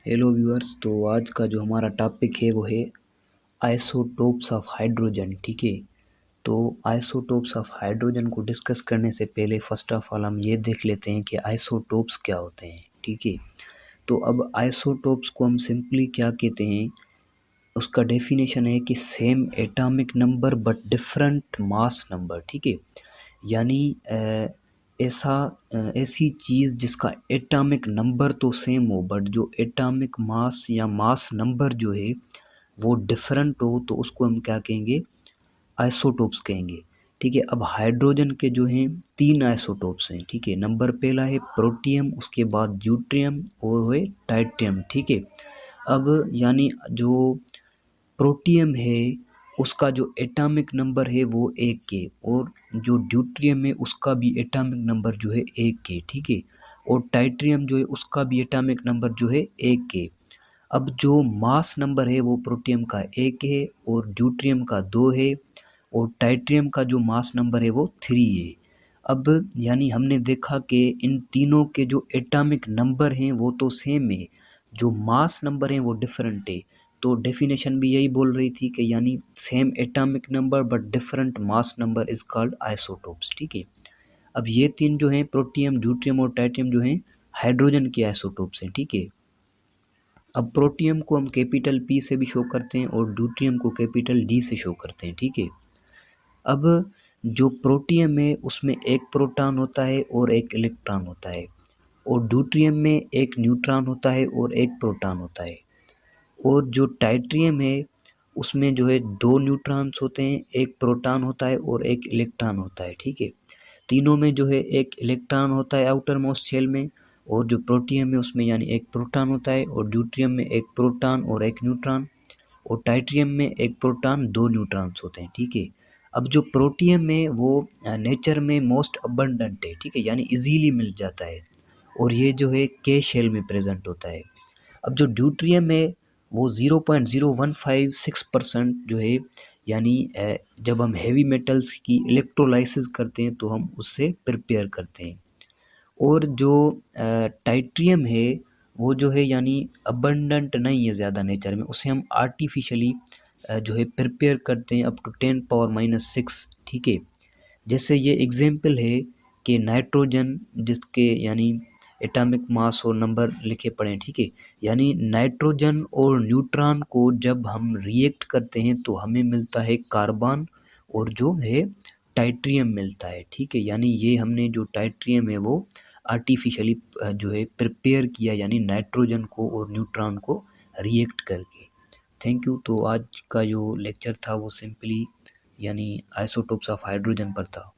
Hello viewers. तो आज का जो हमारा टॉपिक है वो है आइसोटोप्स ऑफ हाइड्रोजन। ठीक है, तो आइसोटोप्स ऑफ हाइड्रोजन को डिस्कस करने से पहले फर्स्ट ऑफ ऑल हम ये देख लेते हैं कि आइसोटोप्स क्या होते हैं। ठीक है, तो अब आइसोटोप्स को हम सिंपली क्या कहते हैं, उसका डेफिनेशन है कि same atomic number but different mass number. ठीक है, यानी ऐसी चीज़ जिसका एटॉमिक नंबर तो सेम हो बट जो एटॉमिक मास या मास नंबर जो है वो डिफरेंट हो, तो उसको हम क्या कहेंगे, आइसोटोप्स कहेंगे। ठीक है, अब हाइड्रोजन के जो हैं 3 आइसोटोप्स हैं। ठीक है, नंबर पहला है प्रोटियम, उसके बाद ड्यूट्रियम और है टाइट्रियम। ठीक है, अब यानी जो प्रोटियम है उसका जो एटॉमिक नंबर है वो 1 है, और जो ड्यूट्रियम है उसका भी एटॉमिक नंबर जो है 1 है। ठीक है, और टाइट्रियम जो है उसका भी एटॉमिक नंबर जो है 1 है। अब जो मास नंबर है वो प्रोटियम का 1 है और ड्यूट्रियम का 2 है, और टाइट्रियम का जो मास नंबर है वो 3 है। अब यानी हमने देखा कि इन तीनों के जो एटॉमिक नंबर हैं वो तो सेम है, जो मास नंबर हैं वो डिफरेंट है। तो डेफिनेशन भी यही बोल रही थी कि यानी same atomic number but different mass number is called isotopes. ठीक है, अब ये तीन जो हैं प्रोटियम, ड्यूट्रियम और टाइट्रियम जो हैं हाइड्रोजन के आइसोटोप्स हैं। ठीक है, अब प्रोटियम को हम कैपिटल पी से भी शो करते हैं और ड्यूट्रियम को कैपिटल डी से शो करते हैं। ठीक है, अब जो प्रोटियम है उसमें एक प्रोटॉन होता है और एक इलेक्ट्रॉन होता है, और ड्यूट्रियम में एक न्यूट्रॉन होता है और एक प्रोटॉन होता है, और जो टाइट्रियम है उसमें जो है 2 न्यूट्रॉन्स होते हैं, एक प्रोटॉन होता है और एक इलेक्ट्रॉन होता है। ठीक है, तीनों में जो है एक इलेक्ट्रॉन होता है आउटर मोस्ट शेल में, और जो प्रोटियम है उसमें यानी एक प्रोटॉन होता है, और ड्यूट्रियम में एक प्रोटॉन और एक न्यूट्रॉन, और टाइट्रियम में एक प्रोटॉन 2 न्यूट्रॉन्स होते हैं। ठीक है, अब जो प्रोटियम है वो नेचर में मोस्ट अबंडेंट है। ठीक है, यानी इजीली मिल जाता है, और ये जो है के शेल में प्रेजेंट होता है। अब जो ड्यूट्रियम है वो 0.0156% जो है, यानी जब हम हैवी मेटल्स की इलेक्ट्रोलाइसिस करते हैं तो हम उससे प्रिपेयर करते हैं, और जो टाइट्रियम है वो जो है यानी अबंडेंट नहीं है ज़्यादा नेचर में, उसे हम आर्टिफिशियली जो है प्रिपेयर करते हैं अप टू 10⁻⁻⁶। ठीक है, जैसे ये एग्जाम्पल है कि नाइट्रोजन, जिसके यानी एटॉमिक मास और नंबर लिखे पड़े हैं। ठीक है, यानी नाइट्रोजन और न्यूट्रॉन को जब हम रिएक्ट करते हैं तो हमें मिलता है कार्बन, और जो है टाइट्रियम मिलता है। ठीक है, यानी ये हमने जो टाइट्रियम है वो आर्टिफिशियली जो है प्रिपेयर किया, यानी नाइट्रोजन को और न्यूट्रॉन को रिएक्ट करके। Thank you. तो आज का जो लेक्चर था वो सिंपली यानी आइसोटोप्स ऑफ हाइड्रोजन पर था।